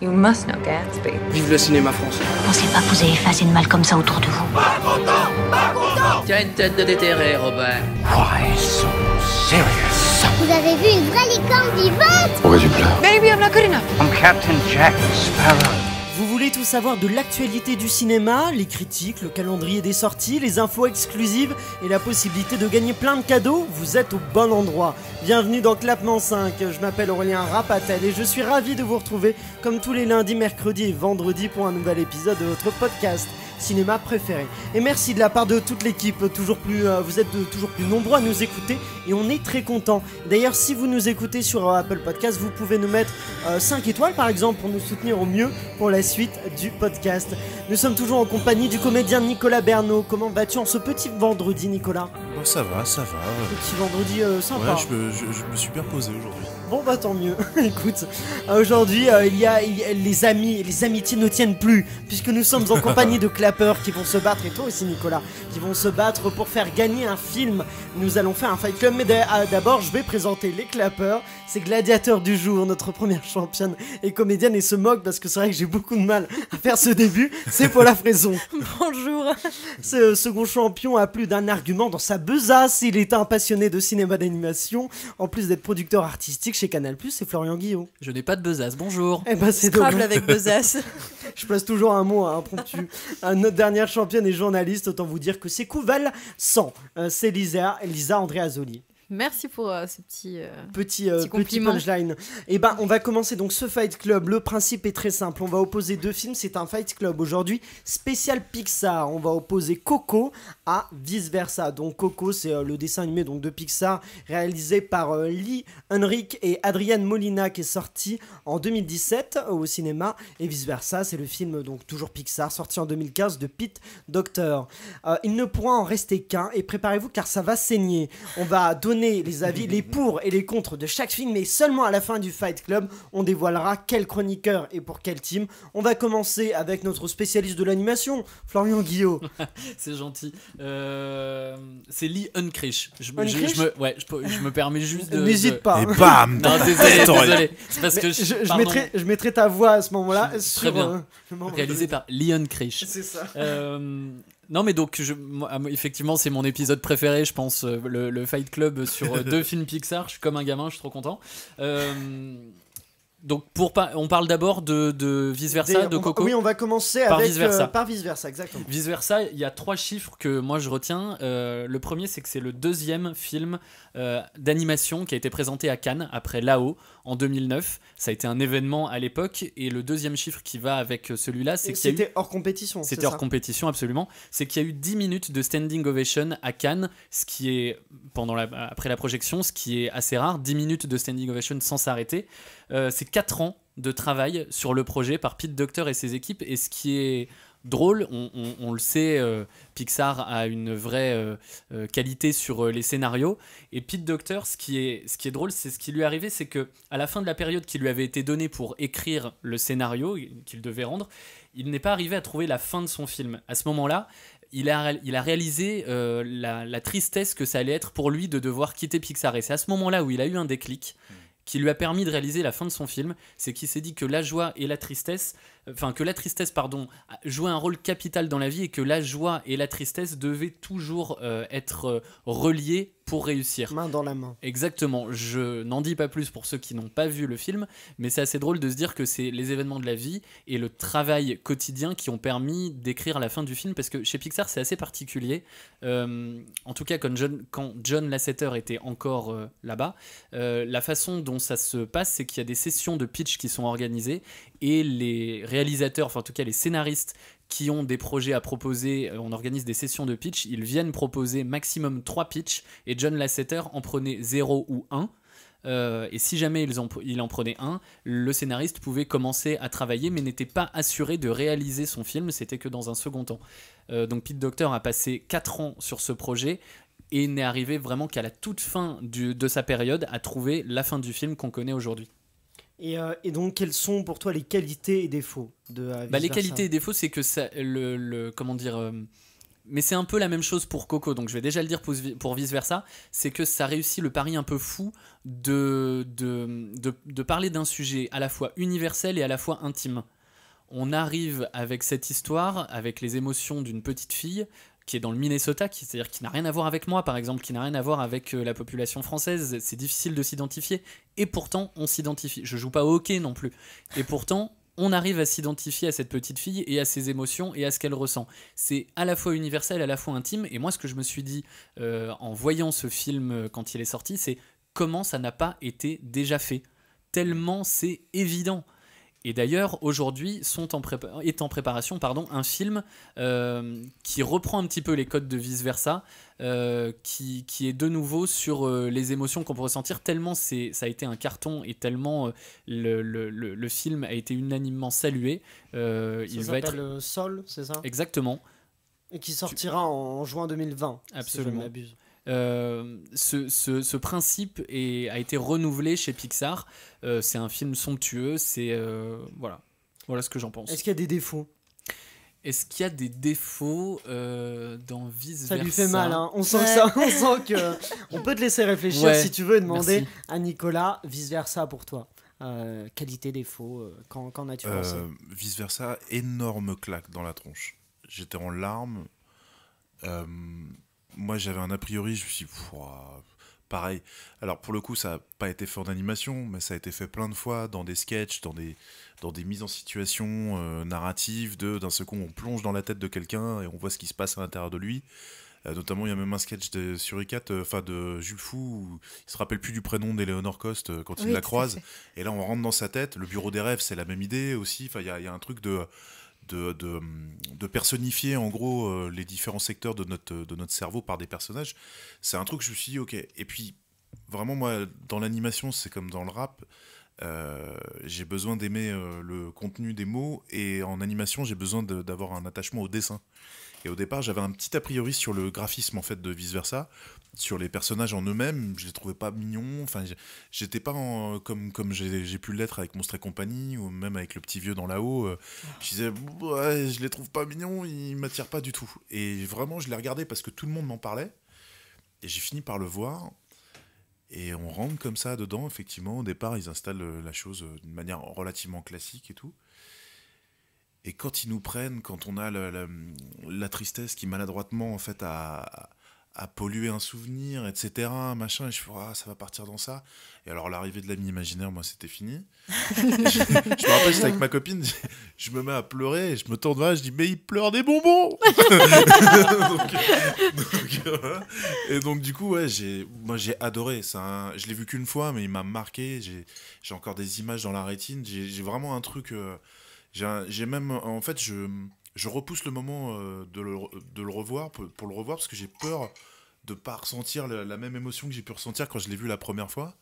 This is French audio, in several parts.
You must know Gatsby. Vive le cinéma français. Pensez pas que vous avez effacé de mal comme ça autour de vous. Pas content. Tu as une tête de déterré, Robert. Why so serious? Vous avez vu une vraie licorne vivante? Pourquoi tu pleures? Maybe I'm not good enough. I'm Captain Jack Sparrow. Vous voulez tout savoir de l'actualité du cinéma, les critiques, le calendrier des sorties, les infos exclusives et la possibilité de gagner plein de cadeaux? Vous êtes au bon endroit. Bienvenue dans Clapement 5, je m'appelle Aurélien Rapatel et je suis ravi de vous retrouver comme tous les lundis, mercredis et vendredis pour un nouvel épisode de votre podcast cinéma préféré. Et merci de la part de toute l'équipe, vous êtes toujours plus nombreux à nous écouter et on est très contents. D'ailleurs, si vous nous écoutez sur Apple Podcast, vous pouvez nous mettre 5 étoiles par exemple pour nous soutenir au mieux pour la suite du podcast. Nous sommes toujours en compagnie du comédien Nicolas Bernot. Comment vas-tu en ce petit vendredi, Nicolas? Bon, ça va. Petit vendredi sympa. Ouais, je me suis bien posé aujourd'hui. Bon bah tant mieux. Écoute, aujourd'hui il y a les amitiés ne tiennent plus puisque nous sommes en compagnie de clappeurs qui vont se battre, et toi aussi Nicolas, qui vont se battre pour faire gagner un film. Nous allons faire un fight club, mais d'abord je vais présenter les clappeurs. C'est Gladiateur du jour, notre première championne et comédienne, et se moque parce que c'est vrai que j'ai beaucoup de mal à faire ce début. C'est Paula Fraison. Bonjour. Ce second champion a plus d'un argument dans sa besace. Il est un passionné de cinéma d'animation, en plus d'être producteur artistique chez Canal+, c'est Florian Guillot. Je n'ai pas de besace, bonjour. Eh ben c'est Scrabble dommage. avec besace. Je place toujours un mot impromptu. Notre dernière championne et journaliste, autant vous dire que c'est Couval 100. C'est Lisa Andréazoli. Merci pour ce petit Petit punchline. Et ben on va commencer donc ce Fight Club. Le principe est très simple, on va opposer deux films. C'est un Fight Club aujourd'hui spécial Pixar. On va opposer Coco à Vice Versa. Donc Coco, c'est le dessin animé donc de Pixar réalisé par Lee Henrik et Adrian Molina, qui est sorti en 2017 au cinéma. Et Vice Versa, c'est le film donc toujours Pixar sorti en 2015 de Pete Docter. Il ne pourra en rester qu'un, et préparez-vous car ça va saigner. On va donner les avis, les pour et les contre de chaque film, mais seulement à la fin du Fight Club, on dévoilera quel chroniqueur et pour quel team. On va commencer avec notre spécialiste de l'animation, Florian Guillot. C'est gentil. C'est Lee Unkrich. Je me permets juste de... N'hésite pas. Et bam. Non, désolé. C'est parce que je mettrai ta voix à ce moment-là. Très bien. Réalisé par Lee Unkrich. C'est ça. Non mais donc effectivement c'est mon épisode préféré, je pense, le Fight Club sur deux films Pixar. Je suis comme un gamin, je suis trop content. Donc on parle d'abord de Vice Versa, de Coco. Oui, on va commencer par avec Vice Versa. Par Vice Versa, exactement. Vice Versa, il y a 3 chiffres que moi je retiens. Le premier, c'est que c'est le deuxième film d'animation qui a été présenté à Cannes après Là-haut en 2009. Ça a été un événement à l'époque, et le deuxième chiffre qui va avec celui-là, c'est qu'il y a eu... C'était hors compétition. C'était hors compétition, absolument. C'est qu'il y a eu 10 minutes de standing ovation à Cannes, ce qui est, après la projection, ce qui est assez rare. 10 minutes de standing ovation sans s'arrêter. C'est 4 ans de travail sur le projet par Pete Docter et ses équipes, et ce qui est drôle, on le sait, Pixar a une vraie qualité sur les scénarios, et Pete Docter, ce qui est drôle, c'est ce qui lui est arrivé, c'est que à la fin de la période qui lui avait été donnée pour écrire le scénario qu'il devait rendre, il n'est pas arrivé à trouver la fin de son film. À ce moment-là, il a réalisé la tristesse que ça allait être pour lui de devoir quitter Pixar, et c'est à ce moment-là où il a eu un déclic qui lui a permis de réaliser la fin de son film. C'est qu'il s'est dit que la joie et la tristesse, jouaient un rôle capital dans la vie, et que la joie et la tristesse devaient toujours être reliées pour réussir. Main dans la main. Exactement. Je n'en dis pas plus pour ceux qui n'ont pas vu le film, mais c'est assez drôle de se dire que c'est les événements de la vie et le travail quotidien qui ont permis d'écrire la fin du film, parce que chez Pixar c'est assez particulier. En tout cas quand John Lasseter était encore là-bas, la façon dont ça se passe, c'est qu'il y a des sessions de pitch qui sont organisées, et les réalisateurs, enfin en tout cas les scénaristes qui ont des projets à proposer, on organise des sessions de pitch, ils viennent proposer maximum 3 pitchs, et John Lasseter en prenait 0 ou 1. Et si jamais il en prenait un, le scénariste pouvait commencer à travailler, mais n'était pas assuré de réaliser son film, c'était que dans un second temps. Donc Pete Docter a passé 4 ans sur ce projet, et n'est arrivé vraiment qu'à la toute fin de sa période à trouver la fin du film qu'on connaît aujourd'hui. Et donc, quelles sont pour toi les qualités et défauts de Vice Les Versa? qualités et défauts, c'est que ça, Mais c'est un peu la même chose pour Coco, donc je vais déjà le dire pour Vice Versa, c'est que ça réussit le pari un peu fou de parler d'un sujet à la fois universel et à la fois intime. On arrive avec cette histoire, avec les émotions d'une petite fille qui est dans le Minnesota, c'est-à-dire qui n'a rien à voir avec moi par exemple, qui n'a rien à voir avec la population française, c'est difficile de s'identifier, et pourtant on s'identifie. Je joue pas au hockey non plus, et pourtant on arrive à s'identifier à cette petite fille et à ses émotions et à ce qu'elle ressent. C'est à la fois universel, à la fois intime, et moi ce que je me suis dit en voyant ce film quand il est sorti, c'est comment ça n'a pas été déjà fait, tellement c'est évident. Et d'ailleurs, aujourd'hui, est en préparation un film qui reprend un petit peu les codes de Vice Versa, qui est de nouveau sur les émotions qu'on peut ressentir, tellement ça a été un carton et tellement le film a été unanimement salué. Il s'appelle Sol, c'est ça ? Exactement. Et qui sortira en juin 2020. Absolument. Si je ne m'abuse. Ce principe a été renouvelé chez Pixar. C'est un film somptueux. Voilà ce que j'en pense. Est-ce qu'il y a des défauts ? Est-ce qu'il y a des défauts dans Vice Versa ? Ça lui fait mal, hein. On sent que on peut te laisser réfléchir si tu veux et demander à Nicolas Vice Versa pour toi. Qualité, défaut, qu'en as-tu pensé ? Vice Versa, énorme claque dans la tronche. J'étais en larmes. Moi, j'avais un a priori, je me suis dit, pareil. Alors, pour le coup, ça n'a pas été fait en animation, mais ça a été fait plein de fois dans des sketchs, dans des mises en situation narratives. D'un seul coup, on plonge dans la tête de quelqu'un et on voit ce qui se passe à l'intérieur de lui. Notamment, il y a même un sketch de Suricat, de Jules Fou, où il se rappelle plus du prénom d'Eleanor Coste quand il la croise. Et là, on rentre dans sa tête. Le bureau des rêves, c'est la même idée aussi. Il y a un truc de personnifier en gros les différents secteurs de notre cerveau par des personnages. C'est un truc que je me suis dit ok. Et puis vraiment moi dans l'animation c'est comme dans le rap, j'ai besoin d'aimer le contenu des mots, et en animation j'ai besoin d'avoir un attachement au dessin. Et au départ j'avais un petit a priori sur le graphisme en fait de Vice Versa, sur les personnages en eux-mêmes. Je les trouvais pas mignons, enfin j'étais pas comme j'ai pu l'être avec Monstres et compagnie, ou même avec le petit vieux dans là-haut. Je disais ouais, je les trouve pas mignons, ils m'attirent pas du tout. Et vraiment je les regardais parce que tout le monde m'en parlait, et j'ai fini par le voir. Et on rentre comme ça dedans, effectivement. Au départ ils installent la chose d'une manière relativement classique et tout. Et quand ils nous prennent, quand on a la tristesse qui maladroitement en fait a pollué un souvenir, etc., machin, et je fais ça va partir dans ça. Et alors l'arrivée de l'ami imaginaire, moi c'était fini. je me rappelle, j'étais avec ma copine, je me mets à pleurer, et je me tourne vers, je dis mais il pleure des bonbons. Et donc du coup ouais, j'ai adoré. Je l'ai vu qu'une fois, mais il m'a marqué. J'ai encore des images dans la rétine. J'ai vraiment un truc. J'ai même, en fait, je repousse le moment de le revoir, pour le revoir, parce que j'ai peur de ne pas ressentir la même émotion que j'ai pu ressentir quand je l'ai vu la première fois.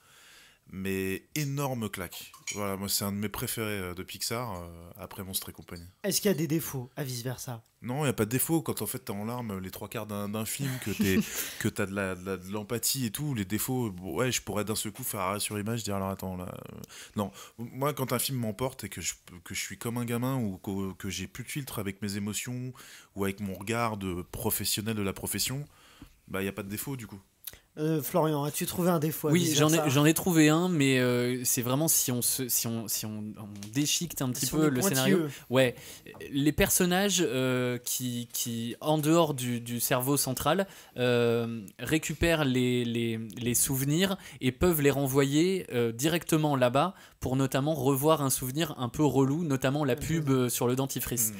Mais énorme claque. Voilà, moi c'est un de mes préférés de Pixar, après Monstres et compagnie. Est-ce qu'il y a des défauts à Vice Versa ? Non, il n'y a pas de défaut. Quand en fait t'es en larmes les 3/4 d'un film, que t'as de l'empathie et tout, les défauts, ouais, je pourrais d'un seul coup faire arrêt sur image, dire alors attends là. Non, moi quand un film m'emporte et que je suis comme un gamin, ou que j'ai plus de filtre avec mes émotions ou avec mon regard de professionnel de la profession, bah il n'y a pas de défaut du coup. Florian, as-tu trouvé un défaut ? Oui, j'en ai trouvé un, mais c'est vraiment si on déchiquette un petit peu le scénario. Ouais, les personnages qui en dehors du cerveau central récupèrent les souvenirs et peuvent les renvoyer directement là-bas, pour notamment revoir un souvenir un peu relou, notamment la pub sur le dentifrice.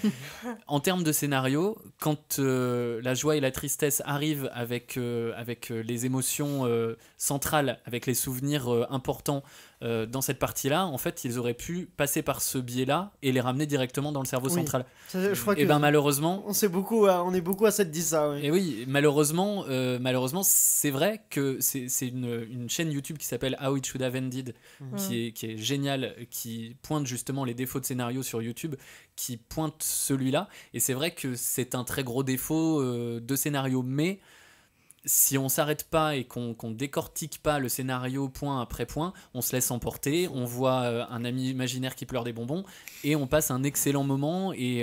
En termes de scénario, quand la joie et la tristesse arrivent avec les émotions centrales, avec les souvenirs importants dans cette partie-là, en fait, ils auraient pu passer par ce biais-là et les ramener directement dans le cerveau central. Je crois et malheureusement, on est beaucoup à s'être dit ça. Oui. Et oui, malheureusement, c'est vrai que c'est une chaîne YouTube qui s'appelle How It Should Have Ended, qui est géniale, qui pointe justement les défauts de scénario sur YouTube, qui pointe celui-là. Et c'est vrai que c'est un très gros défaut de scénario, mais si on s'arrête pas et qu'on décortique pas le scénario point après point, on se laisse emporter, on voit un ami imaginaire qui pleure des bonbons et on passe un excellent moment et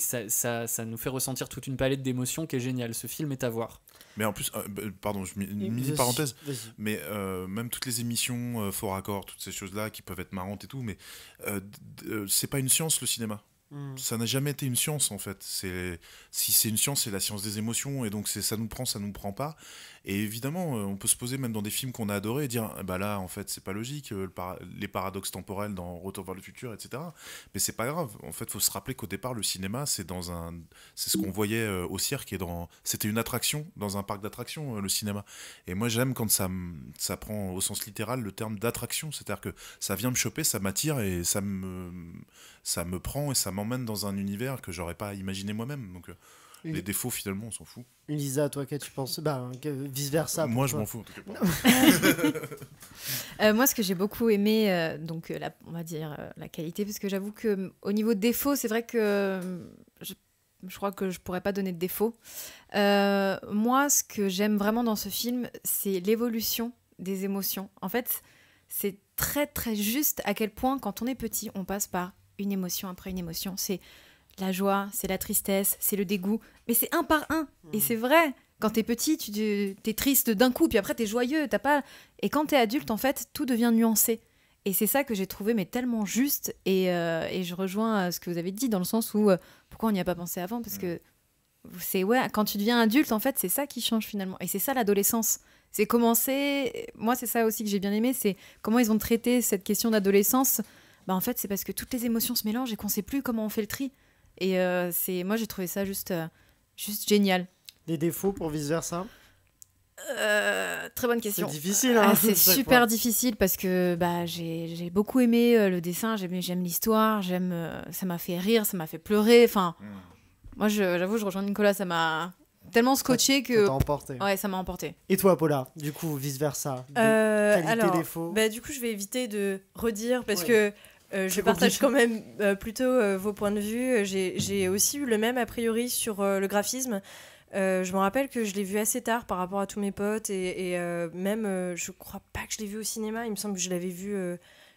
ça nous fait ressentir toute une palette d'émotions qui est géniale. Ce film est à voir. Mais en plus, pardon, je mets une mini parenthèse, mais même toutes les émissions fort raccord, toutes ces choses-là qui peuvent être marrantes et tout, mais c'est pas une science le cinéma. Ça n'a jamais été une science en fait. Si c'est une science, c'est la science des émotions et donc ça nous prend pas. Et évidemment, on peut se poser même dans des films qu'on a adorés et dire bah là en fait c'est pas logique, les paradoxes temporels dans Retour vers le futur, etc. Mais c'est pas grave. En fait, faut se rappeler qu'au départ le cinéma c'est ce qu'on voyait au cirque c'était une attraction dans un parc d'attractions le cinéma. Et moi j'aime quand ça prend au sens littéral le terme d'attraction, c'est-à-dire que ça vient me choper, ça m'attire et ça me prend et ça m'emmène dans un univers que j'aurais pas imaginé moi-même. Donc les défauts finalement on s'en fout. Lisa, toi qu'est-ce que tu penses? Vice versa. Moi je m'en fous en tout cas. Moi ce que j'ai beaucoup aimé, on va dire la qualité, parce que j'avoue que au niveau de défauts, c'est vrai que je crois que je pourrais pas donner de défaut. Moi ce que j'aime vraiment dans ce film, c'est l'évolution des émotions. En fait, c'est très très juste à quel point quand on est petit, on passe par une émotion après une émotion. C'est la joie, c'est la tristesse, c'est le dégoût, mais c'est un par un. Et c'est vrai, quand t'es petit, t'es triste d'un coup, puis après t'es joyeux, et quand t'es adulte, en fait, tout devient nuancé. Et c'est ça que j'ai trouvé mais tellement juste, et je rejoins ce que vous avez dit, dans le sens où, pourquoi on n'y a pas pensé avant, parce que quand tu deviens adulte, en fait, c'est ça qui change finalement, et c'est ça l'adolescence. C'est commencer, moi c'est ça aussi que j'ai bien aimé, c'est comment ils ont traité cette question d'adolescence. En fait, c'est parce que toutes les émotions se mélangent et qu'on sait plus comment on fait le tri. Et moi, j'ai trouvé ça juste génial. Des défauts pour Vice Versa? Très bonne question. C'est difficile. Hein, c'est super difficile parce que j'ai beaucoup aimé le dessin, j'aime l'histoire, ça m'a fait rire, ça m'a fait pleurer. Enfin, moi, j'avoue, je rejoins Nicolas, ça m'a tellement scotché que... Ça t'a emporté. Ouais, ça m'a emporté. Et toi, Paula, du coup, Vice Versa, qualité, défaut? Du coup, je vais éviter de redire parce que je partage quand même plutôt vos points de vue. J'ai aussi eu le même a priori sur le graphisme. Je me rappelle que je l'ai vu assez tard par rapport à tous mes potes et même, je crois pas que je l'ai vu au cinéma. Il me semble que je l'avais vu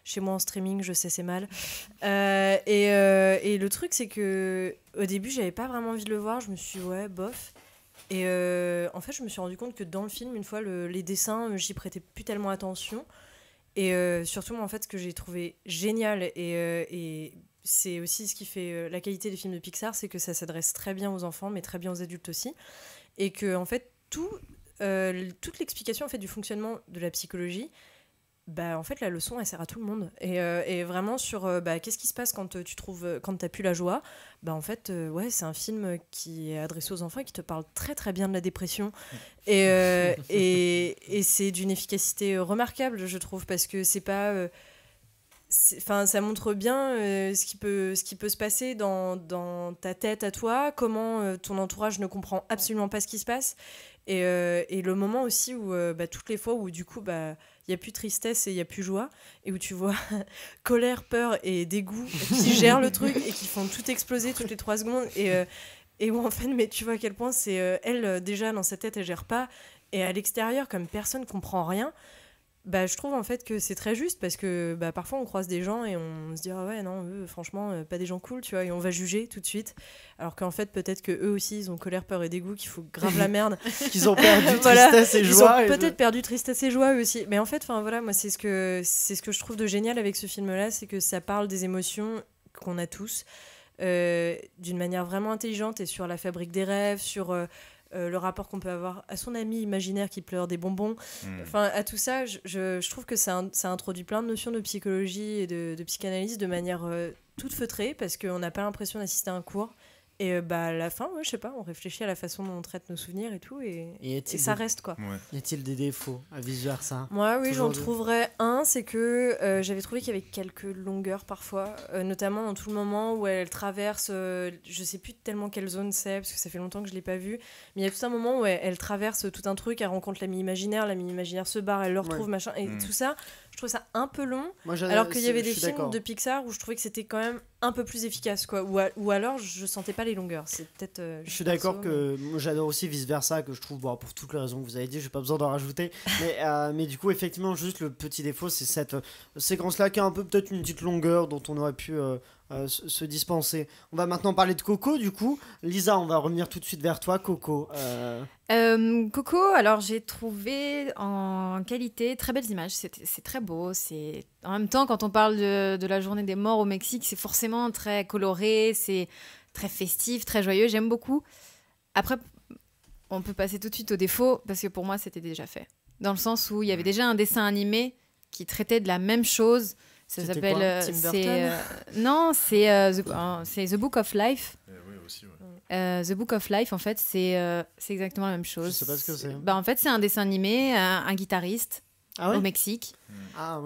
chez moi en streaming, je sais, c'est mal. Et le truc, c'est que au début, j'avais pas vraiment envie de le voir. Je me suis dit, ouais, bof. Et en fait, je me suis rendu compte que dans le film, une fois, les dessins, j'y prêtais plus tellement attention. Et surtout, moi, en fait, ce que j'ai trouvé génial, et c'est aussi ce qui fait la qualité des films de Pixar, c'est que ça s'adresse très bien aux enfants, mais très bien aux adultes aussi. Et que, en fait, toute l'explication en fait, du fonctionnement de la psychologie, en fait, la leçon, elle sert à tout le monde. Et vraiment sur qu'est-ce qui se passe quand t'as plus la joie. En fait, ouais, c'est un film qui est adressé aux enfants et qui te parle très très bien de la dépression. Et c'est d'une efficacité remarquable, je trouve, parce que c'est pas... ça montre bien ce qui peut se passer dans ta tête à toi, comment ton entourage ne comprend absolument pas ce qui se passe. Et le moment aussi où toutes les fois où du coup il n'y a plus tristesse et il n'y a plus joie, et où tu vois colère, peur et dégoût qui gèrent le truc et qui font tout exploser toutes les 3 secondes, et où en fait, mais tu vois à quel point c'est elle déjà dans sa tête elle gère pas, et à l'extérieur comme personne comprend rien. Je trouve en fait que c'est très juste, parce que parfois on croise des gens et on se dit ah ouais non, eux franchement pas des gens cool, tu vois, et on va juger tout de suite, alors qu'en fait peut-être que eux aussi ils ont colère, peur et dégoût, qu'il faut grave la merde, qu'ils ont perdu tristesse et joie, ils ont peut-être perdu tristesse et joie eux aussi, mais en fait voilà, moi c'est ce que je trouve de génial avec ce film là, c'est que ça parle des émotions qu'on a tous d'une manière vraiment intelligente, et sur la fabrique des rêves, sur le rapport qu'on peut avoir à son ami imaginaire qui pleure des bonbons, enfin à tout ça, je trouve que ça introduit plein de notions de psychologie et de psychanalyse de manière toute feutrée, parce qu'on n'a pas l'impression d'assister à un cours, et à la fin, ouais, je sais pas, on réfléchit à la façon dont on traite nos souvenirs et tout, et ça reste quoi. Ouais. Y a-t-il des défauts à Vice Versa? Moi oui, j'en trouverais un, c'est que j'avais trouvé qu'il y avait quelques longueurs parfois, notamment dans tout le moment où elle traverse, je sais plus tellement quelle zone c'est parce que ça fait longtemps que je l'ai pas vue, mais il y a tout un moment où elle traverse tout un truc, elle rencontre l'ami imaginaire se barre, elle le retrouve, machin, et tout ça, je trouvais ça un peu long. Moi, Alors qu'il y avait des je suis films d'accord. de Pixar où je trouvais que c'était quand même un peu plus efficace, quoi. Ou alors je sentais pas les longueurs. C'est peut-être. Je suis d'accord que moi, j'adore aussi Vice Versa, que je trouve, bon, pour toutes les raisons que vous avez dit, j'ai pas besoin d'en rajouter. Mais du coup, effectivement, juste le petit défaut, c'est cette séquence-là qui a un peu peut-être une petite longueur dont on aurait pu se dispenser. On va maintenant parler de Coco, du coup. Lisa, on va revenir tout de suite vers toi, Coco. Coco, alors j'ai trouvé en qualité très belles images, c'est très beau, en même temps quand on parle de la journée des morts au Mexique, c'est forcément très coloré, c'est très festif, très joyeux, j'aime beaucoup. Après, on peut passer tout de suite aux défauts, parce que pour moi c'était déjà fait. Dans le sens où il y avait déjà un dessin animé qui traitait de la même chose, ça C'était s'appelle... quoi Tim Burton non, c'est The Book of Life. Oui, aussi, ouais. The Book of Life, en fait, c'est exactement la même chose. Je sais pas ce que c'est. En fait, c'est un dessin animé, un guitariste au Mexique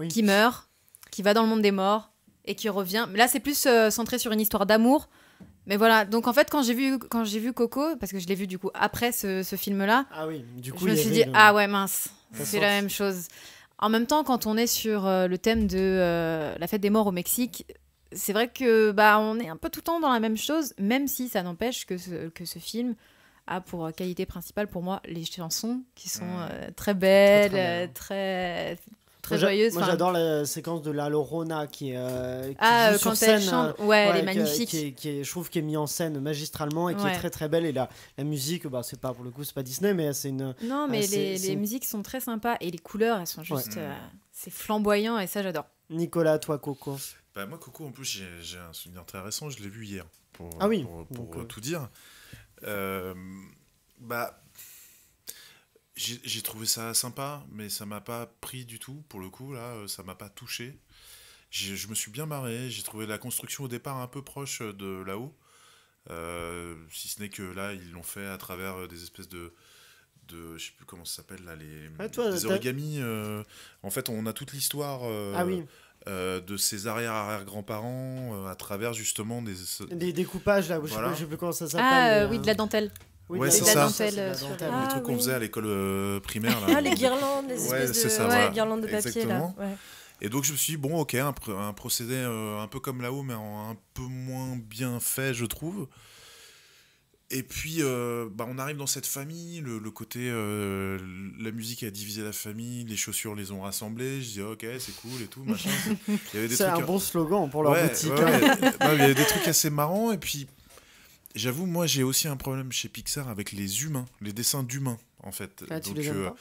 qui meurt, qui va dans le monde des morts et qui revient. Là, c'est plus centré sur une histoire d'amour. Mais voilà, donc en fait, quand j'ai vu Coco, parce que je l'ai vu du coup après ce film-là, du coup, je me suis dit, ah ouais, mince, c'est la même chose. En même temps, quand on est sur le thème de la fête des morts au Mexique, c'est vrai que on est un peu tout le temps dans la même chose, même si ça n'empêche que ce film a pour qualité principale pour moi les chansons qui sont très belles, très joyeuses. Moi j'adore la séquence de La Llorona qui joue quand sur elle scène, chante, elle est magnifique. Je trouve qu'elle est mise en scène magistralement et qui est très très belle. Et la musique, c'est pas pour le coup, c'est pas Disney, mais c'est une. Non, mais les musiques sont très sympas et les couleurs, elles sont juste, c'est flamboyant et ça j'adore. Nicolas, toi, Coco. Moi, Coco, en plus, j'ai un souvenir très récent. Je l'ai vu hier, pour tout dire. J'ai trouvé ça sympa, mais ça m'a pas pris du tout, pour le coup, là, ça m'a pas touché. Je me suis bien marré, j'ai trouvé la construction au départ un peu proche de là-haut, si ce n'est que là, ils l'ont fait à travers des espèces de je sais plus comment ça s'appelle, là, des origamis. En fait, on a toute l'histoire... de ses arrière-grands-parents à travers justement des découpages là, je sais plus comment ça s'appelle. De la dentelle. Ouais, c'est ça. Les trucs qu'on faisait à l'école primaire là. Les guirlandes, les espèces de guirlandes de papier là. Ouais. Et donc je me suis dit bon, ok, un procédé un peu comme là-haut, mais un peu moins bien fait, je trouve. Et puis, on arrive dans cette famille, le côté, la musique a divisé la famille, les chaussures les ont rassemblées, je dis ok, c'est cool et tout, machin. C'est un bon slogan pour leur boutique. Il y avait des trucs assez marrants, et puis, j'avoue, moi j'ai aussi un problème chez Pixar avec les humains, les dessins d'humains, en fait. Tu les aimes pas ?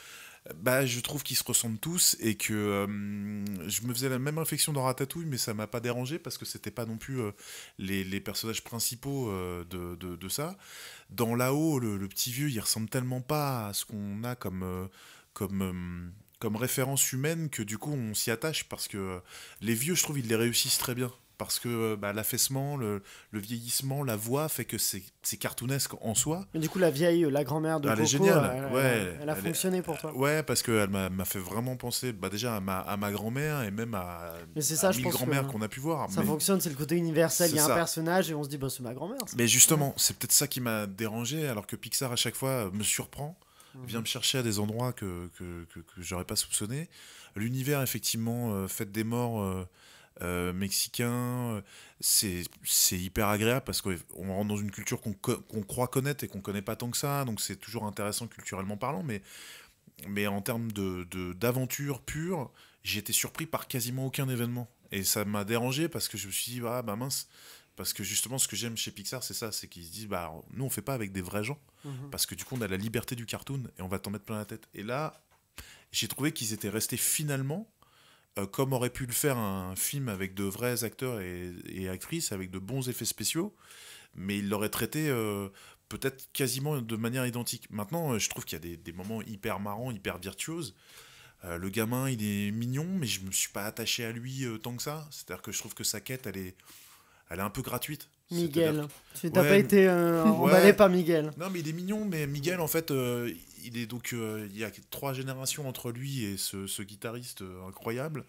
Je trouve qu'ils se ressemblent tous et que je me faisais la même réflexion dans Ratatouille, mais ça m'a pas dérangé parce que c'était pas non plus les personnages principaux de ça. Dans là-haut, le petit vieux, il ressemble tellement pas à ce qu'on a comme référence humaine que du coup on s'y attache parce que les vieux, je trouve, ils les réussissent très bien. Parce que l'affaissement, le vieillissement, la voix fait que c'est cartoonesque en soi. Mais du coup, la grand-mère de Coco, elle est géniale. Elle a fonctionné pour toi. Ouais, parce qu'elle m'a fait vraiment penser déjà à ma grand-mère et même à 1000 grand-mères qu'on a pu voir. Ça fonctionne, c'est le côté universel. Il y a un personnage et on se dit, c'est ma grand-mère. Mais justement, c'est peut-être ça qui m'a dérangé, alors que Pixar, à chaque fois, me surprend, vient me chercher à des endroits que j'aurais pas soupçonné. L'univers, effectivement, Fête des morts... mexicain, c'est hyper agréable parce qu'on rentre dans une culture qu'on croit connaître et qu'on connaît pas tant que ça, donc c'est toujours intéressant culturellement parlant, mais en termes d'aventure pure, j'ai été surpris par quasiment aucun événement et ça m'a dérangé parce que je me suis dit mince, parce que justement ce que j'aime chez Pixar c'est ça, c'est qu'ils se disent nous on fait pas avec des vrais gens, parce que du coup on a la liberté du cartoon et on va t'en mettre plein la tête, et là j'ai trouvé qu'ils étaient restés finalement comme aurait pu le faire un film avec de vrais acteurs et actrices, avec de bons effets spéciaux, mais il l'aurait traité peut-être quasiment de manière identique. Maintenant, je trouve qu'il y a des moments hyper marrants, hyper virtuoses. Le gamin, il est mignon, mais je me suis pas attaché à lui tant que ça. C'est-à-dire que je trouve que sa quête, elle est un peu gratuite. Miguel, tu n'as pas été emballé par Miguel. Non, mais il est mignon, mais Miguel, en fait, il est donc, il y a 3 générations entre lui et ce guitariste incroyable.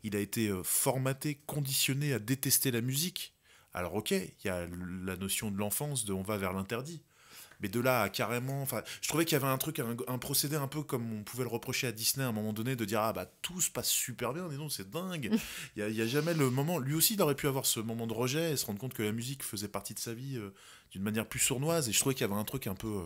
Il a été formaté, conditionné à détester la musique. Alors ok, il y a la notion de l'enfance, on va vers l'interdit. Mais de là à carrément, enfin, je trouvais qu'il y avait un truc, un procédé un peu comme on pouvait le reprocher à Disney à un moment donné, de dire ah bah tout se passe super bien, dis donc c'est dingue. Il y a jamais le moment. Lui aussi, il aurait pu avoir ce moment de rejet et se rendre compte que la musique faisait partie de sa vie d'une manière plus sournoise. Et je trouvais qu'il y avait un truc un peu,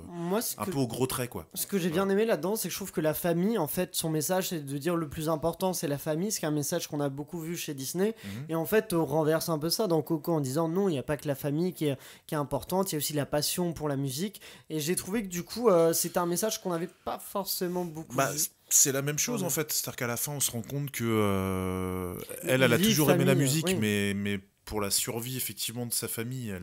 peu au gros trait, quoi. Ce que j'ai bien aimé là-dedans, c'est que je trouve que la famille, en fait, son message, c'est de dire le plus important, c'est la famille, ce qui est un message qu'on a beaucoup vu chez Disney. Et en fait, on renverse un peu ça dans Coco en disant non, il n'y a pas que la famille qui est importante, il y a aussi la passion pour la musique. Et j'ai trouvé que du coup, c'était un message qu'on n'avait pas forcément beaucoup vu. C'est la même chose en fait, c'est-à-dire qu'à la fin, on se rend compte que elle a toujours aimé la musique, mais pour la survie effectivement de sa famille,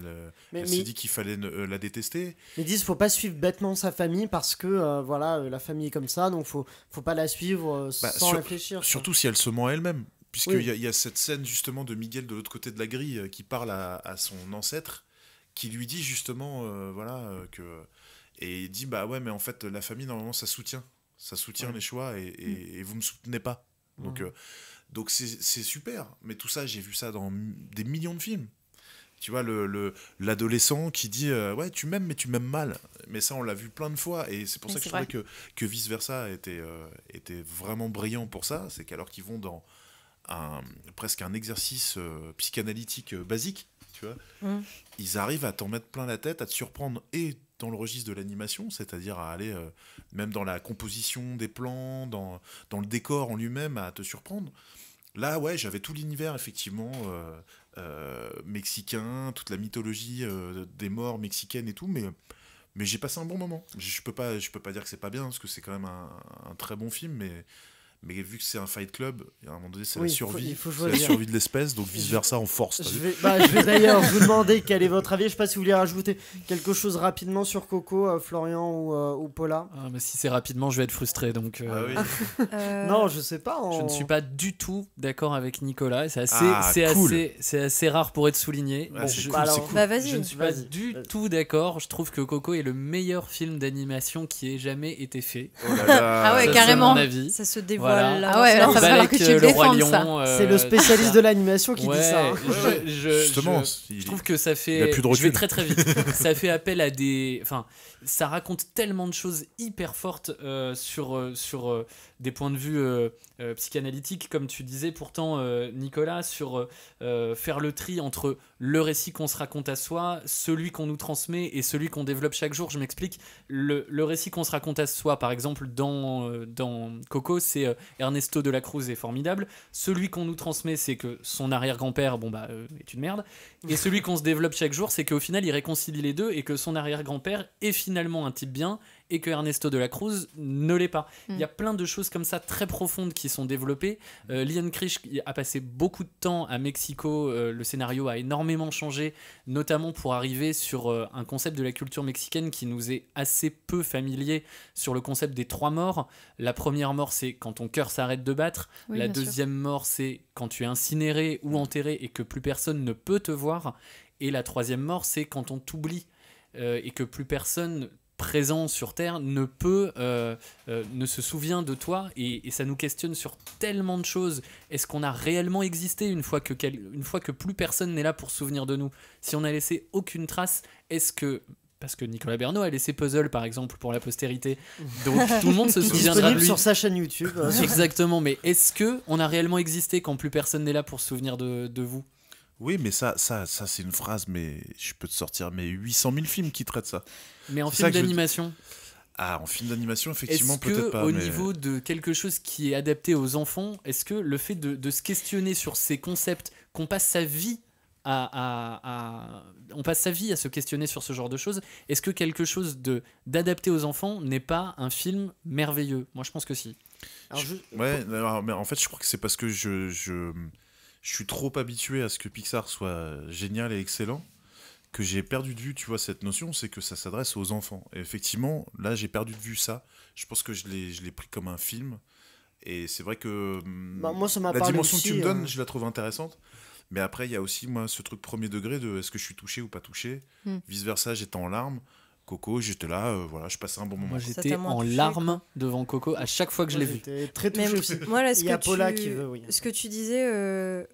elle s'est dit qu'il fallait la détester. Mais ils disent faut pas suivre bêtement sa famille parce que la famille est comme ça, donc faut pas la suivre sans réfléchir. Surtout si elle se ment à elle-même, puisqu'il y a cette scène justement de Miguel de l'autre côté de la grille qui parle à son ancêtre, qui lui dit justement que et il dit bah ouais mais en fait la famille normalement ça soutient les choix et vous me soutenez pas. Donc c'est super, mais tout ça j'ai vu ça dans des millions de films. Tu vois l'adolescent qui dit ouais tu m'aimes mais tu m'aimes mal, mais ça on l'a vu plein de fois et c'est pour ça que je trouvais que Vice Versa était vraiment brillant pour ça. C'est qu'alors qu'ils vont dans presque un exercice psychanalytique basique, tu vois, ils arrivent à t'en mettre plein la tête, à te surprendre et dans le registre de l'animation, c'est-à-dire à aller même dans la composition des plans, dans le décor en lui-même, à te surprendre. Là, ouais, j'avais tout l'univers, effectivement, mexicain, toute la mythologie des morts mexicaines et tout, mais j'ai passé un bon moment. Je peux pas dire que c'est pas bien, parce que c'est quand même un très bon film, mais vu que c'est un fight club, à un moment donné, c'est la survie. C'est la survie de l'espèce, donc vice versa, on force. Je vais d'ailleurs vous demander quel est votre avis. Je sais pas si vous voulez rajouter quelque chose rapidement sur Coco, Florian ou Paula. Mais si c'est rapidement, je vais être frustré. Donc, non, je sais pas. Je ne suis pas du tout d'accord avec Nicolas. C'est assez rare pour être souligné. Ouais, c'est cool. Je ne suis pas du tout d'accord. Je trouve que Coco est le meilleur film d'animation qui ait jamais été fait. Oh là là. Ah ouais, carrément. C'est mon avis. Ça se dévoile. Voilà. Ah ouais, alors ça va falloir que tu le défendes, ça. C'est le spécialiste de l'animation qui dit ça. Hein. Justement, je trouve que ça fait. Je vais très très vite. Ça fait appel à des. Enfin, ça raconte tellement de choses hyper fortes sur des points de vue psychanalytiques, comme tu disais pourtant, Nicolas, sur faire le tri entre le récit qu'on se raconte à soi, celui qu'on nous transmet et celui qu'on développe chaque jour. Je m'explique. Le récit qu'on se raconte à soi, par exemple, dans Coco, c'est Ernesto de la Cruz est formidable. Celui qu'on nous transmet, c'est que son arrière-grand-père est une merde. Et celui qu'on se développe chaque jour, c'est qu'au final, il réconcilie les deux et que son arrière-grand-père est finalement un type bien et que Ernesto de la Cruz ne l'est pas. Il y a plein de choses comme ça très profondes qui sont développées. Lian Krish a passé beaucoup de temps à Mexico. Le scénario a énormément changé, notamment pour arriver sur un concept de la culture mexicaine qui nous est assez peu familier, sur le concept des 3 morts. La première mort, c'est quand ton cœur s'arrête de battre. Oui, la deuxième mort, c'est quand tu es incinéré ou enterré et que plus personne ne peut te voir. Et la troisième mort, c'est quand on t'oublie et que plus personne présent sur Terre ne se souvient de toi, et ça nous questionne sur tellement de choses. Est-ce qu'on a réellement existé une fois que plus personne n'est là pour se souvenir de nous? Si on n'a laissé aucune trace, parce que Nicolas Bernot a laissé Puzzle par exemple pour la postérité, donc tout le monde se souviendra de lui sur sa chaîne YouTube. Exactement, mais est-ce que on a réellement existé quand plus personne n'est là pour se souvenir de vous? Oui, mais ça c'est une phrase, mais je peux te sortir 800 000 films qui traitent ça. Mais en film d'animation en film d'animation, effectivement, peut-être peut-être pas. Au niveau de quelque chose qui est adapté aux enfants, est-ce que le fait de se questionner sur ces concepts, qu'on passe sa vie on passe sa vie à se questionner sur ce genre de choses, est-ce que quelque chose d'adapté aux enfants n'est pas un film merveilleux? Moi, je pense que si. Mais en fait, je crois que c'est parce que je suis trop habitué à ce que Pixar soit génial et excellent que j'ai perdu de vue, tu vois, cette notion, c'est que ça s'adresse aux enfants. Et effectivement, là, j'ai perdu de vue ça. Je pense que je l'ai pris comme un film. Et c'est vrai que moi, ça m'a la dimension aussi, que tu me donnes, je la trouve intéressante. Mais après, il y a aussi, moi, ce truc premier degré de est-ce que je suis touché ou pas touché. Vice versa, j'étais en larmes. Coco, j'étais là, voilà, je passais un bon moment. Moi, Ça j'étais t'a moins en touché, larmes devant Coco à chaque fois que je l'ai vu. J'étais très Mais touché aussi. moi, là, Il y a Paula qui veut, oui. ce que tu disais,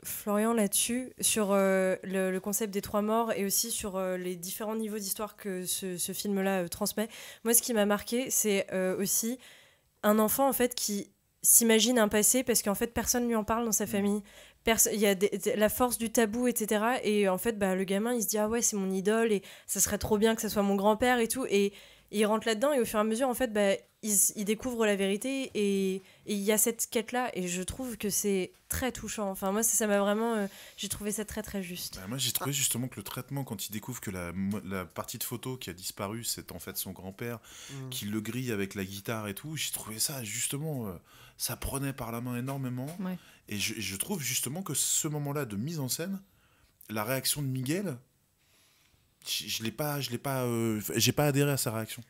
Florian, là-dessus, sur le concept des 3 morts et aussi sur les différents niveaux d'histoire que ce film-là transmet, moi, ce qui m'a marqué, c'est aussi un enfant, en fait, qui s'imagine un passé parce qu'en fait, personne ne lui en parle dans sa famille. Il y a la force du tabou, etc. Et en fait, le gamin, il se dit « Ah ouais, c'est mon idole et ça serait trop bien que ça soit mon grand-père et tout. » Et il rentre là-dedans et au fur et à mesure, en fait, il découvre la vérité et il y a cette quête-là. Et je trouve que c'est très touchant. Enfin, moi, ça m'a vraiment... j'ai trouvé ça très, très juste. Moi, j'ai trouvé justement que le traitement, quand il découvre que la partie de photo qui a disparu, c'est en fait son grand-père, qui le grille avec la guitare et tout, j'ai trouvé ça justement... ça prenait par la main énormément. Ouais. Et je trouve justement que ce moment-là de mise en scène, la réaction de Miguel, j'ai pas adhéré à sa réaction.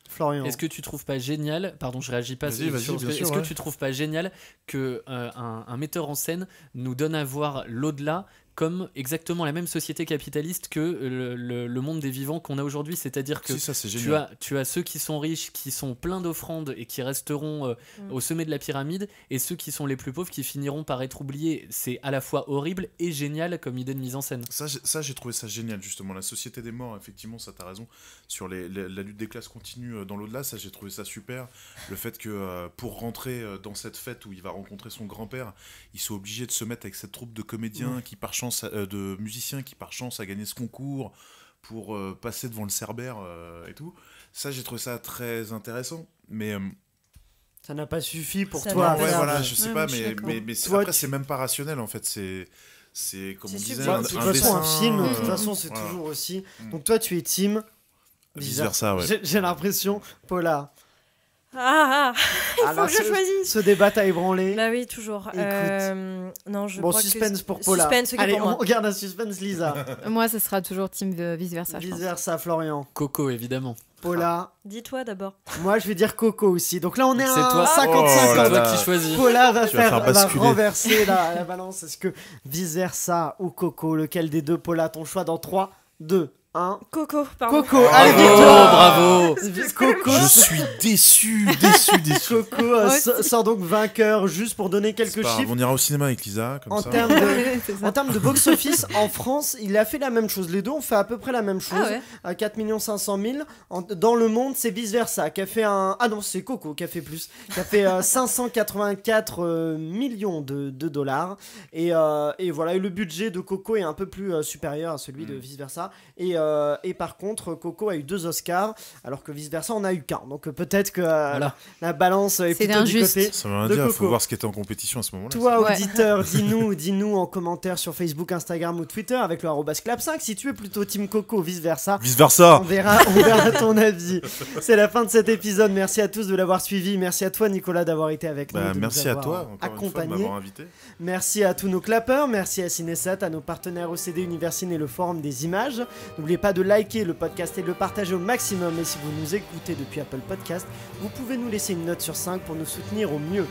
Florian. Est-ce que tu trouves pas génial, pardon, je réagis pas Vas-y, sur bien sûr, est-ce que tu trouves pas génial que un metteur en scène nous donne à voir l'au-delà comme exactement la même société capitaliste que le monde des vivants qu'on a aujourd'hui, c'est-à-dire que Si, ça, c'est génial. tu as ceux qui sont riches, qui sont pleins d'offrandes et qui resteront au sommet de la pyramide, et ceux qui sont les plus pauvres qui finiront par être oubliés. C'est à la fois horrible et génial comme idée de mise en scène. Ça, j'ai trouvé ça génial, justement. La société des morts, effectivement, ça t'as raison. Sur la lutte des classes continue dans l'au-delà, ça, j'ai trouvé ça super. Le fait que pour rentrer dans cette fête où il va rencontrer son grand-père, il soit obligé de se mettre avec cette troupe de comédiens qui, par chance, de musiciens qui, par chance, a gagné ce concours pour passer devant le Cerbère et tout. Ça, j'ai trouvé ça très intéressant. Mais... ça n'a pas suffi pour Ça toi. n'a pas ouais, suffi. voilà, je sais pas, je suis d'accord. mais Toi, après, c'est même pas rationnel, en fait. C'est comme on C'est disait, subjectif. De toute façon, dessin, un film, de toute euh, façon, c'est voilà. toujours aussi. Donc toi, tu es team. Vice-versa, ouais. J'ai l'impression, Paula. Il faut Alors, que je choisisse. Ce débat t'a ébranlé. Bah oui, toujours. Écoute. Non, je Bon, crois suspense que... pour Paula. Suspense, ok, Allez, pour moi. on garde un suspense, Lisa. Moi, ce sera toujours team vice-versa, je pense. Vice-versa, Florian. Coco, évidemment. Paula. Dis-toi d'abord. Moi, je vais dire Coco aussi. Donc là, on est C'est à toi, 55. Oh là toi là. qui choisis. Paula va Tu vas faire va basculer. renverser la balance. Est-ce que vice-versa ou Coco? Lequel des deux, Paula? Ton choix dans 3, 2, 1. Coco, pardon. Coco, allez, victoire. Bravo. Coco, Je suis déçu. Coco sort donc vainqueur. Juste pour donner quelques chiffres. On ira au cinéma avec Lisa, comme En ça. termes de, C'est ça. en termes de box-office, en France, il a fait la même chose. Les deux ont fait à peu près la même chose. Ah ouais. À 4 500 000. Dans le monde, c'est vice-versa. Qui a fait un... Ah non, c'est Coco qui a fait plus. Qui a fait 584 millions de dollars. Et voilà. Et le budget de Coco est un peu plus supérieur à celui de vice-versa. Et par contre, Coco a eu 2 Oscars, alors que vice-versa, on n'a eu qu'un. Donc peut-être que Voilà. la balance est C'est plutôt du injuste. côté Ça veut rien de dire, il faut Coco. voir ce qui était en compétition à ce moment-là. Toi, Ouais. auditeur, dis-nous en commentaire sur Facebook, Instagram ou Twitter avec le @clap5 si tu es plutôt Team Coco ou vice-versa. Vice-versa. On verra ton avis. C'est la fin de cet épisode. Merci à tous de l'avoir suivi. Merci à toi, Nicolas, d'avoir été avec nous. de Merci nous à avoir toi, encore une fois, de accompagnés. m'avoir invité. Merci à tous nos clappeurs. Merci à Cinesat, à nos partenaires OCD Universine et le Forum des Images. N'oubliez pas de liker le podcast et de le partager au maximum. Et si vous nous écoutez depuis Apple Podcast, vous pouvez nous laisser une note sur 5 pour nous soutenir au mieux.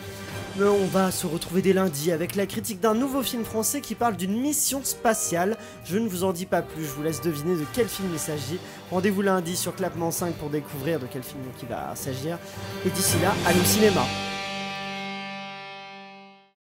Mais on va se retrouver dès lundi avec la critique d'un nouveau film français qui parle d'une mission spatiale. Je ne vous en dis pas plus, je vous laisse deviner de quel film il s'agit. Rendez-vous lundi sur Clapement 5 pour découvrir de quel film il va s'agir. Et d'ici là, allez au cinéma.